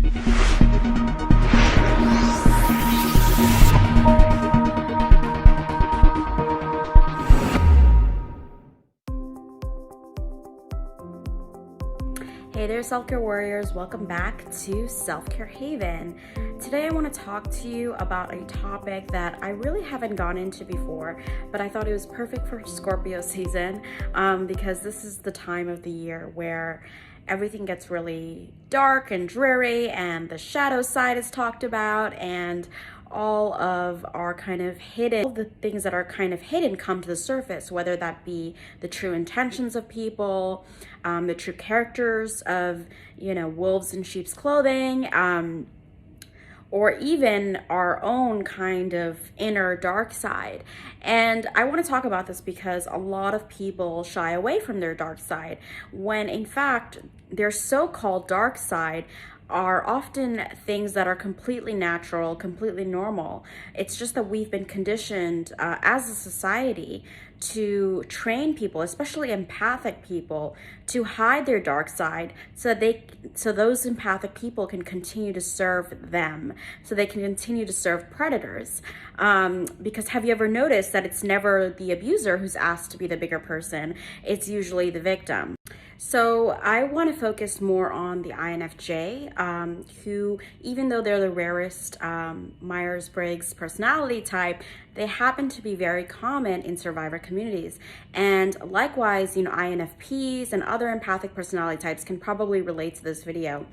Hey there, self-care warriors. Welcome back to Self-Care Haven. Today I want to talk to you about a topic that I really haven't gone into before, but I thought it was perfect for Scorpio season because this is the time of the year where everything gets really dark and dreary and the shadow side is talked about, and all of our kind of hidden, all the things that are kind of hidden come to the surface, whether that be the true intentions of people, the true characters of, wolves in sheep's clothing, or even our own kind of inner dark side. And I want to talk about this because a lot of people shy away from their dark side, when in fact their so-called dark side are often things that are completely natural, completely normal. It's just that we've been conditioned as a society to train people, especially empathic people, to hide their dark side so those empathic people can continue to serve them, so they can continue to serve predators. Because have you ever noticed that it's never the abuser who's asked to be the bigger person? It's usually the victim. So I want to focus more on the INFJ, who, even though they're the rarest Myers-Briggs personality type, they happen to be very common in survivor communities. And likewise, INFPs and other empathic personality types can probably relate to this video.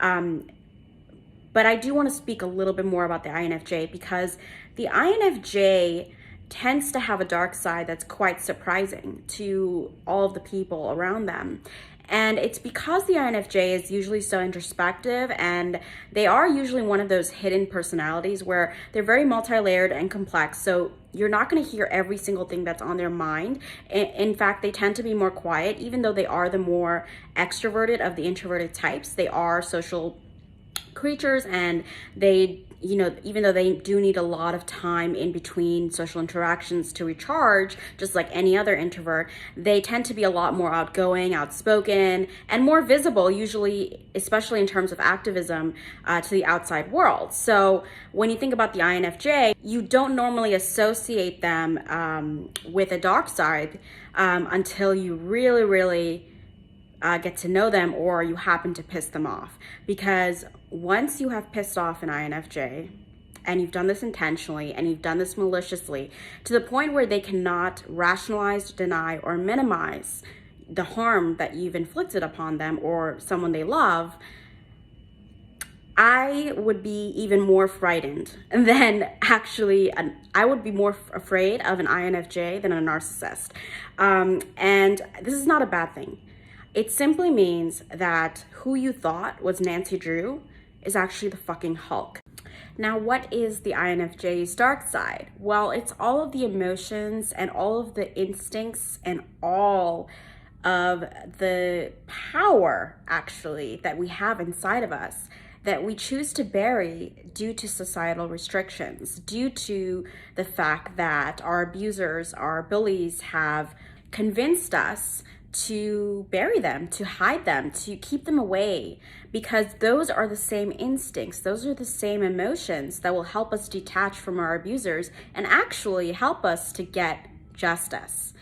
But I do want to speak a little bit more about the INFJ, because the INFJ tends to have a dark side that's quite surprising to all of the people around them. And it's because the INFJ is usually so introspective, and they are usually one of those hidden personalities where they're very multi-layered and complex. So you're not going to hear every single thing that's on their mind. In fact, they tend to be more quiet, even though they are the more extroverted of the introverted types. They are social creatures, and they, even though they do need a lot of time in between social interactions to recharge, just like any other introvert, they tend to be a lot more outgoing, outspoken, and more visible, usually, especially in terms of activism, to the outside world. So when you think about the INFJ, you don't normally associate them with a dark side until you really, really get to know them, or you happen to piss them off. Because once you have pissed off an INFJ, and you've done this intentionally, and you've done this maliciously, to the point where they cannot rationalize, deny, or minimize the harm that you've inflicted upon them or someone they love, I would be even more frightened than I would be more afraid of an INFJ than a narcissist. And this is not a bad thing. It simply means that who you thought was Nancy Drew is actually the fucking Hulk. Now, what is the INFJ's dark side? Well, it's all of the emotions and all of the instincts and all of the power, actually, that we have inside of us that we choose to bury due to societal restrictions, due to the fact that our abusers, our bullies have convinced us to bury them, to hide them, to keep them away, because those are the same instincts, those are the same emotions that will help us detach from our abusers and actually help us to get justice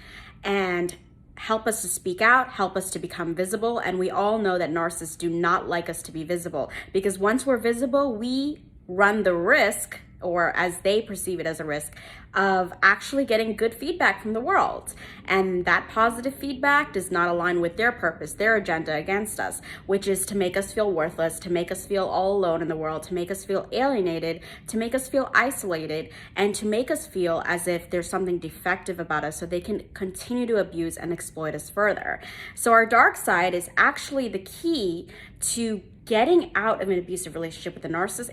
and help us to speak out, help us to become visible. And we all know that narcissists do not like us to be visible, because once we're visible, we run the risk, or as they perceive it as a risk, of actually getting good feedback from the world. And that positive feedback does not align with their purpose, their agenda against us, which is to make us feel worthless, to make us feel all alone in the world, to make us feel alienated, to make us feel isolated, and to make us feel as if there's something defective about us so they can continue to abuse and exploit us further. So our dark side is actually the key to getting out of an abusive relationship with a narcissist.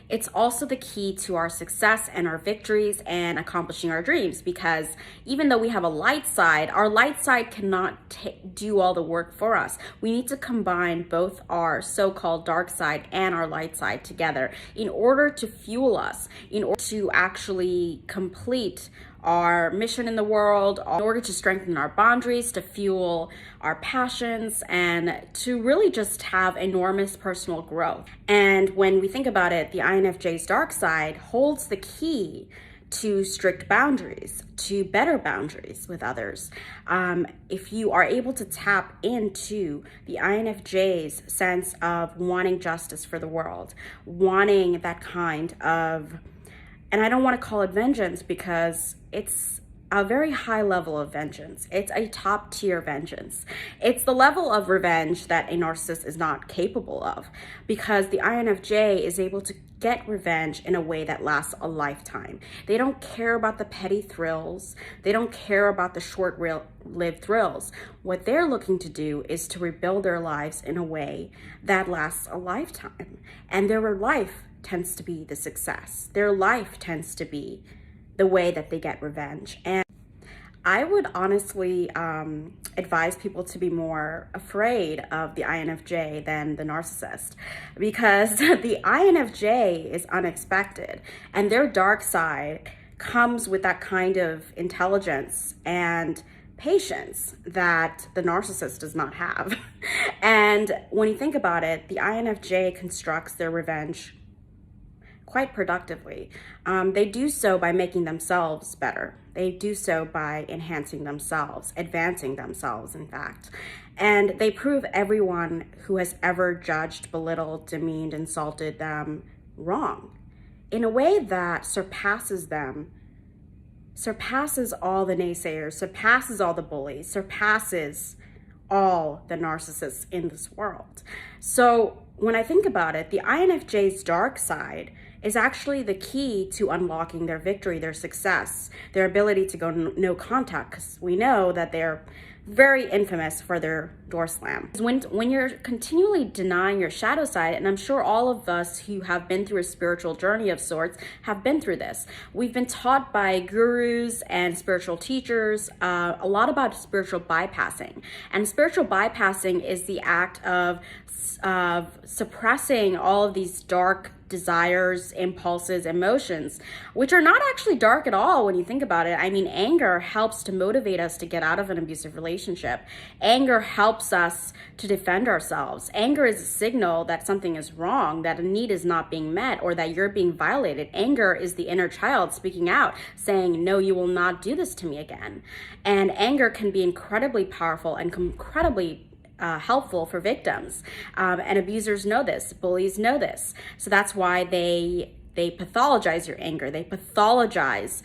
It's also the key to our success and our victories and accomplishing our dreams, because even though we have a light side, our light side cannot do all the work for us. We need to combine both our so-called dark side and our light side together in order to fuel us, in order to actually complete our mission in the world, in order to strengthen our boundaries, to fuel our passions, and to really just have enormous personal growth. And when we think about it, the INFJ's dark side holds the key to strict boundaries, to better boundaries with others. If you are able to tap into the INFJ's sense of wanting justice for the world, wanting that kind of, and I don't want to call it vengeance because it's a very high level of vengeance. It's a top tier vengeance. It's the level of revenge that a narcissist is not capable of, because the INFJ is able to get revenge in a way that lasts a lifetime. They don't care about the petty thrills. They don't care about the short-lived thrills. What they're looking to do is to rebuild their lives in a way that lasts a lifetime. And their life tends to be the success. Their life tends to be the way that they get revenge. And I would honestly advise people to be more afraid of the INFJ than the narcissist, because the INFJ is unexpected, and their dark side comes with that kind of intelligence and patience that the narcissist does not have. And when you think about it, the INFJ constructs their revenge quite productively. They do so by making themselves better. They do so by enhancing themselves, advancing themselves, in fact. And they prove everyone who has ever judged, belittled, demeaned, insulted them wrong in a way that surpasses them, surpasses all the naysayers, surpasses all the bullies, surpasses all the narcissists in this world. So when I think about it, the INFJ's dark side is actually the key to unlocking their victory, their success, their ability to go no contact, because we know that they're very infamous for their door slam. When you're continually denying your shadow side, and I'm sure all of us who have been through a spiritual journey of sorts have been through this. We've been taught by gurus and spiritual teachers a lot about spiritual bypassing. And spiritual bypassing is the act of suppressing all of these dark desires, impulses, emotions, which are not actually dark at all when you think about it. I mean, anger helps to motivate us to get out of an abusive relationship. Anger helps us to defend ourselves. Anger is a signal that something is wrong, that a need is not being met, or that you're being violated. Anger is the inner child speaking out, saying, no, you will not do this to me again. And anger can be incredibly powerful and incredibly helpful for victims. And abusers know this, bullies know this. So that's why they pathologize your anger. They pathologize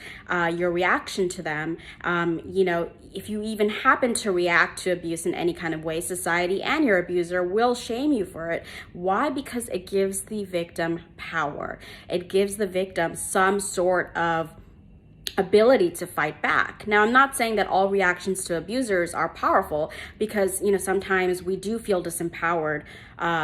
your reaction to them. If you even happen to react to abuse in any kind of way, society and your abuser will shame you for it. Why? Because it gives the victim power. It gives the victim some sort of ability to fight back. Now, I'm not saying that all reactions to abusers are powerful, because sometimes we do feel disempowered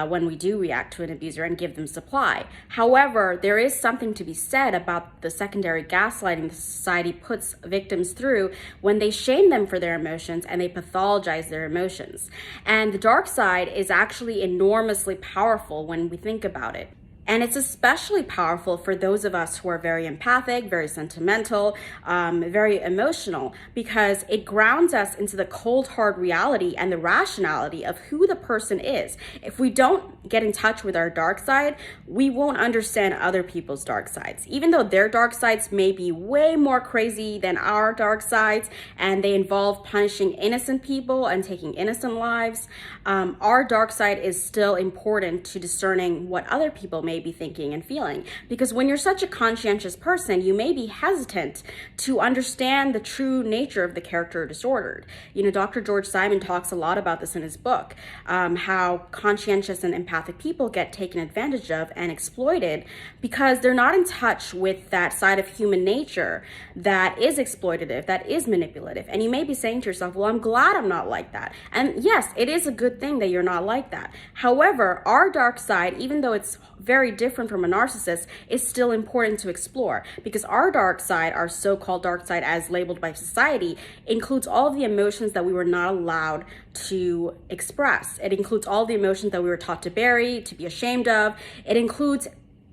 when we do react to an abuser and give them supply. However, there is something to be said about the secondary gaslighting the society puts victims through when they shame them for their emotions and they pathologize their emotions. And the dark side is actually enormously powerful when we think about it. And it's especially powerful for those of us who are very empathic, very sentimental, very emotional, because it grounds us into the cold, hard reality and the rationality of who the person is. If we don't get in touch with our dark side, we won't understand other people's dark sides. Even though their dark sides may be way more crazy than our dark sides, and they involve punishing innocent people and taking innocent lives, our dark side is still important to discerning what other people may be thinking and feeling. Because when you're such a conscientious person, you may be hesitant to understand the true nature of the character disordered. Dr. George Simon talks a lot about this in his book, how conscientious and empathic people get taken advantage of and exploited because they're not in touch with that side of human nature that is exploitative, that is manipulative. And you may be saying to yourself, well, I'm glad I'm not like that. And yes, it is a good thing that you're not like that. However, our dark side, even though it's very different from a narcissist, is still important to explore, because our dark side, our so-called dark side as labeled by society, includes all of the emotions that we were not allowed to express. It includes all the emotions that we were taught to bury, to be ashamed of. It includes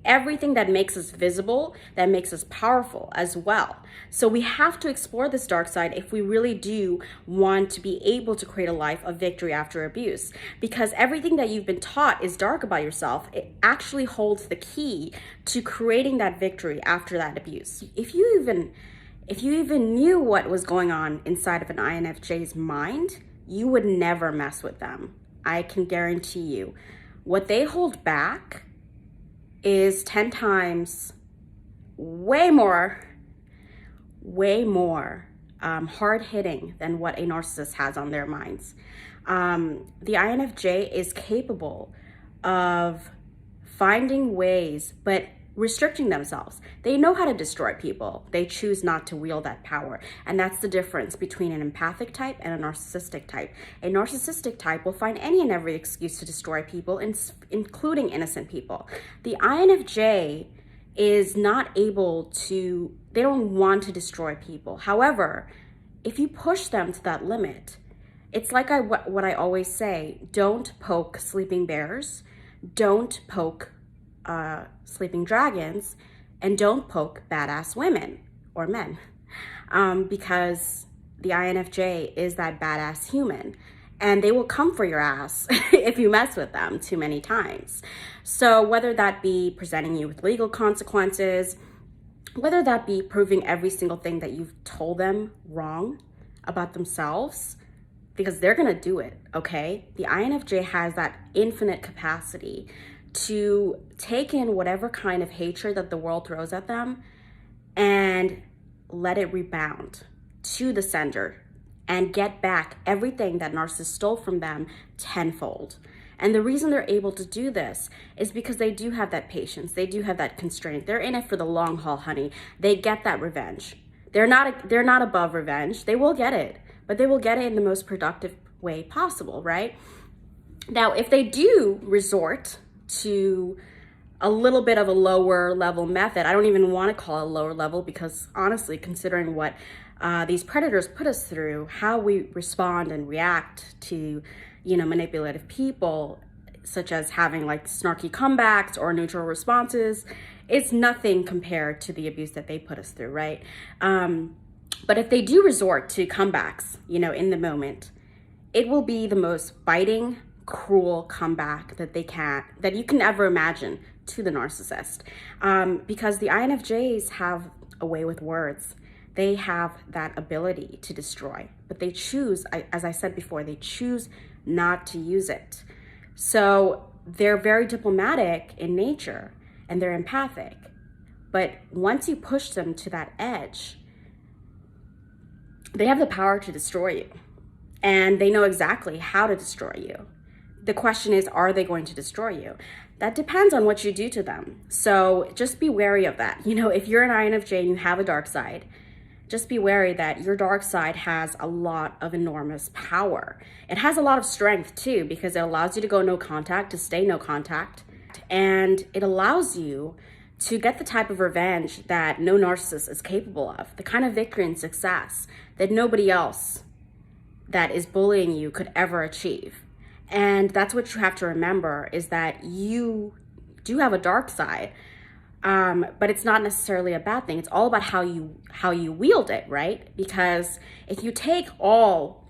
everything that makes us visible, that makes us powerful as well. So we have to explore this dark side if we really do want to be able to create a life of victory after abuse. Because everything that you've been taught is dark about yourself, it actually holds the key to creating that victory after that abuse. If you even knew what was going on inside of an INFJ's mind, you would never mess with them. I can guarantee you. What they hold back is 10 times way more hard-hitting than what a narcissist has on their minds. The INFJ is capable of finding ways, but restricting themselves. They know how to destroy people. They choose not to wield that power. And that's the difference between an empathic type and a narcissistic type. A narcissistic type will find any and every excuse to destroy people, including innocent people. The INFJ is not able to, they don't want to destroy people. However, if you push them to that limit, it's like what I always say, don't poke sleeping bears, don't poke sleeping dragons, and don't poke badass women or men, because the INFJ is that badass human, and they will come for your ass if you mess with them too many times. So whether that be presenting you with legal consequences, whether that be proving every single thing that you've told them wrong about themselves, because they're gonna do it, okay? The INFJ has that infinite capacity to take in whatever kind of hatred that the world throws at them and let it rebound to the sender and get back everything that narcissists stole from them tenfold. And the reason they're able to do this is because they do have that patience. They do have that constraint. They're in it for the long haul, honey. They get that revenge. They're not above revenge. They will get it, but they will get it in the most productive way possible, right? Now, if they do resort to a little bit of a lower level method, I don't even want to call it a lower level, because honestly, considering what these predators put us through, how we respond and react to, manipulative people, such as having like snarky comebacks or neutral responses, it's nothing compared to the abuse that they put us through, right? But if they do resort to comebacks, in the moment, it will be the most biting, cruel comeback that you can ever imagine to the narcissist, because the INFJs have a way with words. They have that ability to destroy, but they choose, as I said before, they choose not to use it. So they're very diplomatic in nature and they're empathic, but once you push them to that edge, they have the power to destroy you, and they know exactly how to destroy you. The question is, are they going to destroy you? That depends on what you do to them. So just be wary of that. If you're an INFJ and you have a dark side, just be wary that your dark side has a lot of enormous power. It has a lot of strength too, because it allows you to go no contact, to stay no contact. And it allows you to get the type of revenge that no narcissist is capable of, the kind of victory and success that nobody else that is bullying you could ever achieve. And that's what you have to remember, is that you do have a dark side, but it's not necessarily a bad thing. It's all about how you wield it, right? Because if you take all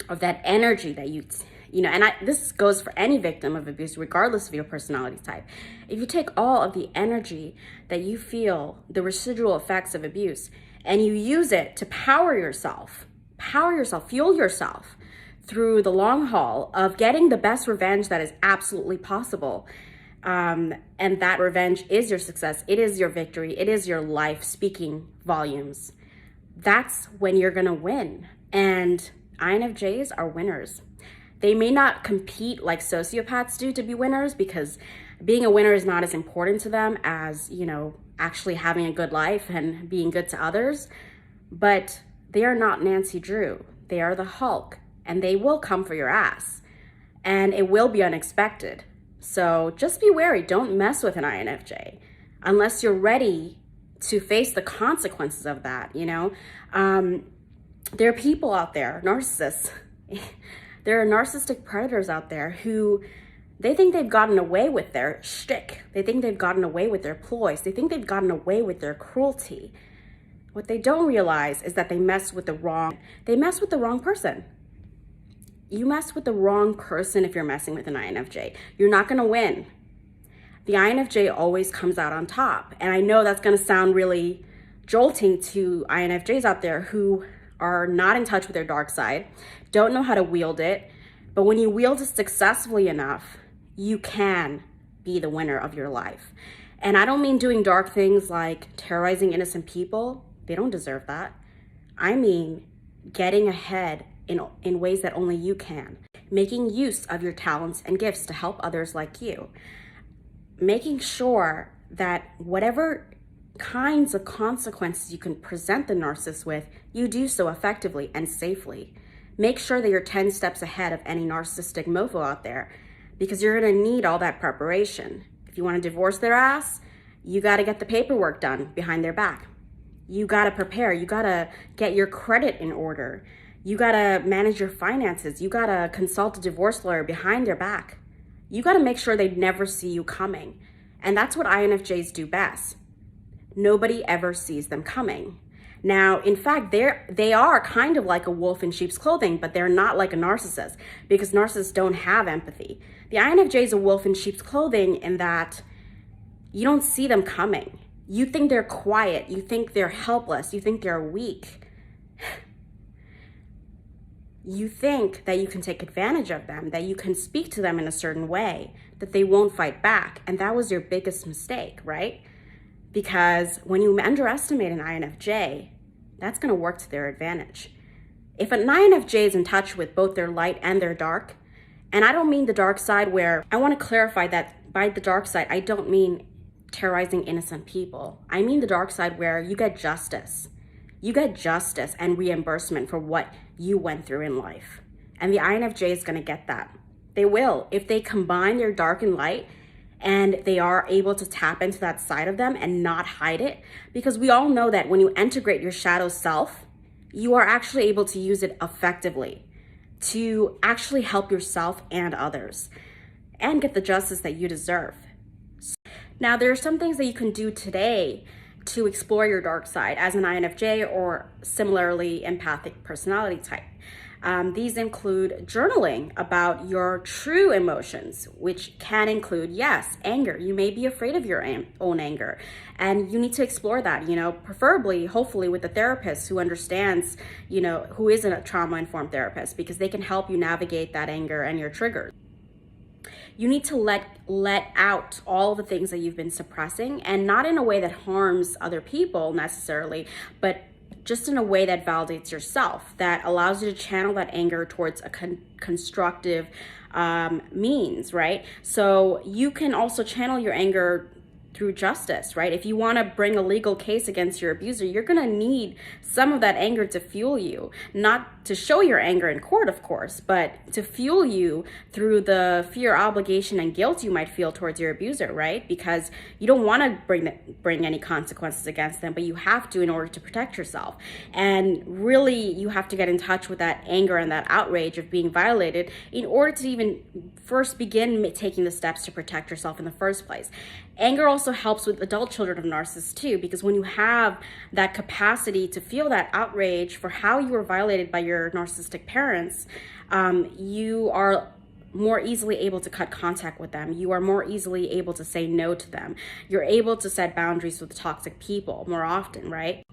of that energy that this goes for any victim of abuse, regardless of your personality type. If you take all of the energy that you feel, the residual effects of abuse, and you use it to fuel yourself through the long haul of getting the best revenge that is absolutely possible. And that revenge is your success. It is your victory. It is your life speaking volumes. That's when you're going to win. And INFJs are winners. They may not compete like sociopaths do to be winners, because being a winner is not as important to them as, actually having a good life and being good to others. But they are not Nancy Drew. They are the Hulk. And they will come for your ass, and it will be unexpected. So just be wary. Don't mess with an INFJ unless you're ready to face the consequences of that. There are people out there, narcissists. There are narcissistic predators out there who They think they've gotten away with their shtick. They think they've gotten away with their ploys. They think they've gotten away with their cruelty. What they don't realize is that they mess with the wrong person. You mess with the wrong person if you're messing with an INFJ. You're not gonna win. The INFJ always comes out on top. And I know that's gonna sound really jolting to INFJs out there who are not in touch with their dark side, don't know how to wield it, but when you wield it successfully enough, you can be the winner of your life. And I don't mean doing dark things like terrorizing innocent people. They don't deserve that. I mean getting ahead in ways that only you can. Making use of your talents and gifts to help others like you. Making sure that whatever kinds of consequences you can present the narcissist with, you do so effectively and safely. Make sure that you're 10 steps ahead of any narcissistic mofo out there, because you're gonna need all that preparation. If you wanna divorce their ass, you gotta get the paperwork done behind their back. You gotta prepare, you gotta get your credit in order. You gotta manage your finances. You gotta consult a divorce lawyer behind their back. You gotta make sure they never see you coming. And that's what INFJs do best. Nobody ever sees them coming. Now, in fact, they are kind of like a wolf in sheep's clothing, but they're not like a narcissist, because narcissists don't have empathy. The INFJ is a wolf in sheep's clothing in that you don't see them coming. You think they're quiet. You think they're helpless. You think they're weak. You think that you can take advantage of them, that you can speak to them in a certain way, that they won't fight back. And that was your biggest mistake, right? Because when you underestimate an INFJ, that's going to work to their advantage. If an INFJ is in touch with both their light and their dark, and I don't mean the dark side where, I want to clarify that by the dark side, I don't mean terrorizing innocent people. I mean the dark side where you get justice. You get justice and reimbursement for what you went through in life. And the INFJ is going to get that. They will. If they combine their dark and light, and they are able to tap into that side of them and not hide it. Because we all know that when you integrate your shadow self, you are actually able to use it effectively to actually help yourself and others and get the justice that you deserve. Now, there are some things that you can do today to explore your dark side as an INFJ or similarly empathic personality type. These include journaling about your true emotions, which can include, yes, anger. You may be afraid of your own anger, and you need to explore that, preferably, hopefully with a therapist who understands, who is a trauma-informed therapist, because they can help you navigate that anger and your triggers. You need to let out all the things that you've been suppressing, and not in a way that harms other people necessarily, but just in a way that validates yourself, that allows you to channel that anger towards a constructive means, right? So you can also channel your anger through justice, right? If you want to bring a legal case against your abuser, you're going to need some of that anger to fuel you, not to show your anger in court, of course, but to fuel you through the fear, obligation, and guilt you might feel towards your abuser, right? Because you don't want to bring any consequences against them, but you have to in order to protect yourself. And really, you have to get in touch with that anger and that outrage of being violated in order to even first begin taking the steps to protect yourself in the first place. Anger also helps with adult children of narcissists too, because when you have that capacity to feel that outrage for how you were violated by your narcissistic parents, you are more easily able to cut contact with them. You are more easily able to say no to them. You're able to set boundaries with toxic people more often, right?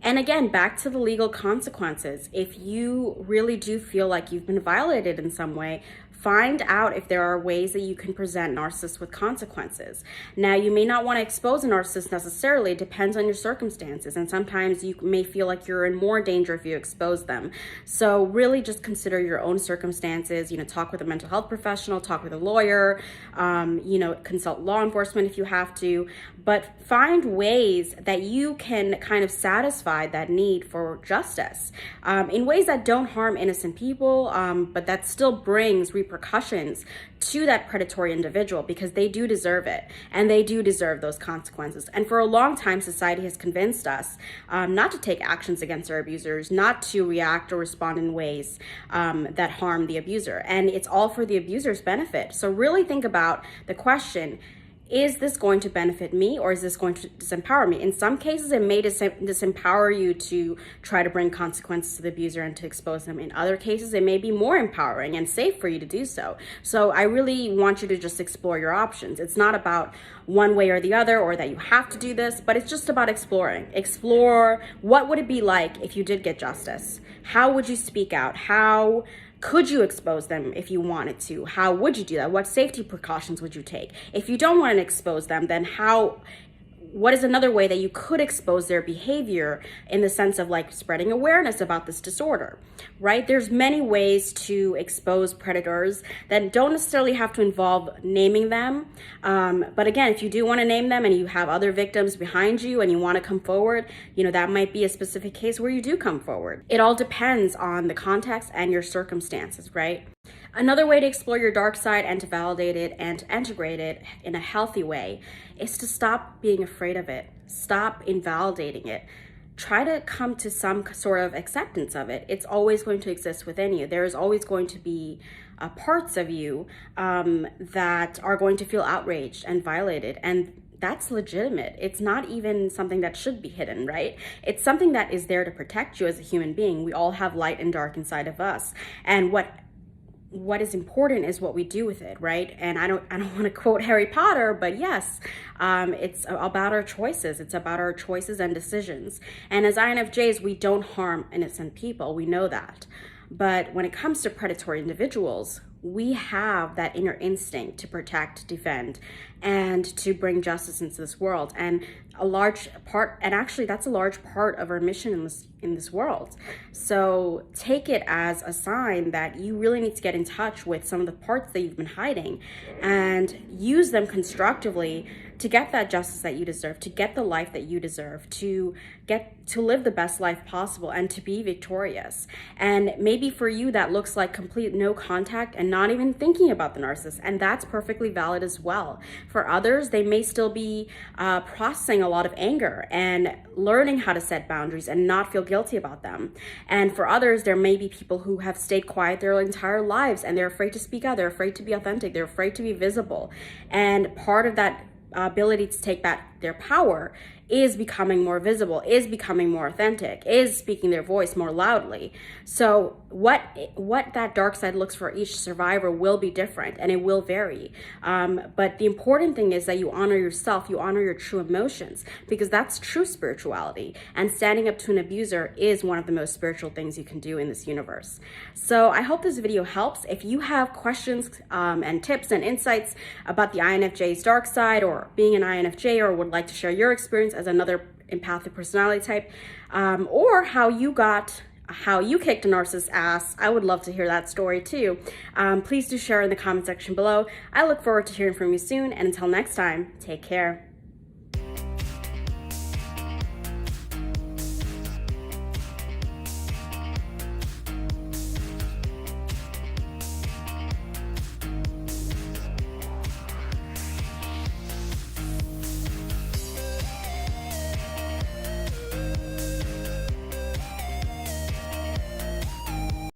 And again, back to the legal consequences. If you really do feel like you've been violated in some way, find out if there are ways that you can present narcissists with consequences. Now, you may not want to expose a narcissist necessarily. It depends on your circumstances. And sometimes you may feel like you're in more danger if you expose them. So really just consider your own circumstances. Talk with a mental health professional, talk with a lawyer, consult law enforcement if you have to. But find ways that you can kind of satisfy that need for justice in ways that don't harm innocent people, but that still brings repercussions repercussions to that predatory individual, because they do deserve it, and they do deserve those consequences. And for a long time, society has convinced us not to take actions against our abusers, not to react or respond in ways that harm the abuser. And it's all for the abuser's benefit. So really think about the question, is this going to benefit me, or is this going to disempower me? In some cases, it may disempower you to try to bring consequences to the abuser and to expose them. In other cases, it may be more empowering and safe for you to do so. So I really want you to just explore your options. It's not about one way or the other, or that you have to do this, but it's just about exploring. Explore, what would it be like if you did get justice? How would you speak out? How could you expose them if you wanted to? How would you do that? What safety precautions would you take? If you don't want to expose them, then what is another way that you could expose their behavior, in the sense of like spreading awareness about this disorder, right? There's many ways to expose predators that don't necessarily have to involve naming them. But again, if you do want to name them and you have other victims behind you and you want to come forward, that might be a specific case where you do come forward. It all depends on the context and your circumstances, right? Another way to explore your dark side and to validate it and to integrate it in a healthy way is to stop being afraid of it. Stop invalidating it. Try to come to some sort of acceptance of it. It's always going to exist within you. There is always going to be parts of you that are going to feel outraged and violated, and that's legitimate. It's not even something that should be hidden, right? It's something that is there to protect you as a human being. We all have light and dark inside of us, and what is important is what we do with it, right? And I don't want to quote Harry Potter, but yes, it's about our choices. It's about our choices and decisions. And as INFJs, we don't harm innocent people. We know that. But when it comes to predatory individuals, we have that inner instinct to protect, defend, and to bring justice into this world. And a large part, and actually that's a large part of our mission in this world. So take it as a sign that you really need to get in touch with some of the parts that you've been hiding and use them constructively to get that justice that you deserve, to get the life that you deserve, to live the best life possible, and to be victorious. And maybe for you that looks like complete no contact and not even thinking about the narcissist, and that's perfectly valid as well. For others, they may still be processing a lot of anger and learning how to set boundaries and not feel guilty about them. And for others, there may be people who have stayed quiet their entire lives and they're afraid to speak out, they're afraid to be authentic, they're afraid to be visible. And part of that ability to take back their power is becoming more visible, is becoming more authentic, is speaking their voice more loudly. So what that dark side looks for each survivor will be different, and it will vary. But the important thing is that you honor yourself, you honor your true emotions, because that's true spirituality. And standing up to an abuser is one of the most spiritual things you can do in this universe. So I hope this video helps. If you have questions and tips and insights about the INFJ's dark side, or being an INFJ, or would like to share your experience as another empathic personality type, or how you kicked a narcissist's ass, I would love to hear that story too. Please do share in the comment section below. I look forward to hearing from you soon, and until next time, take care.